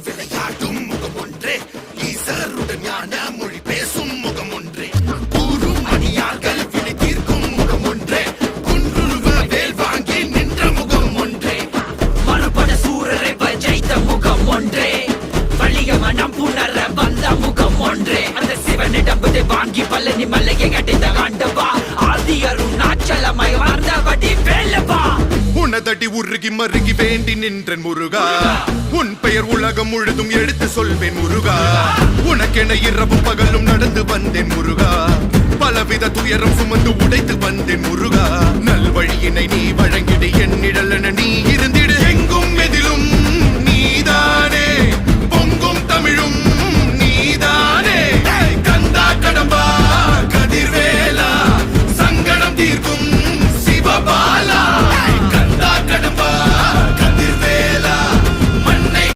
விளையாடும் முகம் ஒன்றே, ஈசருடன் ஞான மொழி பேசும் முகம் ஒன்றே, கூறும் அடியார்கள் வினை தீர்க்கும் முகம் ஒன்றே, குன்றுருவ வேல் வாங்கி நின்ற முகம் ஒன்றே, மறுபட சூரரை ஜெயித்த முகம் ஒன்றே, வலிய மனம் புணர வந்த முகம் ஒன்றே, அந்த சிவனிடம் விதை வாங்கி பழனி மலையை அடைந்த ஆண்டவா, ஆதி அருணாச்சலமாய் வாழ்ந்தபடி வேலவா. உனதடி உருகி மருகி வேண்டி நின்றன் முருகா, உன் பெயர் உலகம் முழுதும் எடுத்து சொல்வேன் முருகா, உனக்கென இரவும் பகலும் நடந்து வந்தேன் முருகா, பலவித துயரம் சுமந்து உடைத்து வந்தேன் முருகா, நல்வழியினை நீ வழங்கிடு, என் நிழலென நீ இருந்திடு.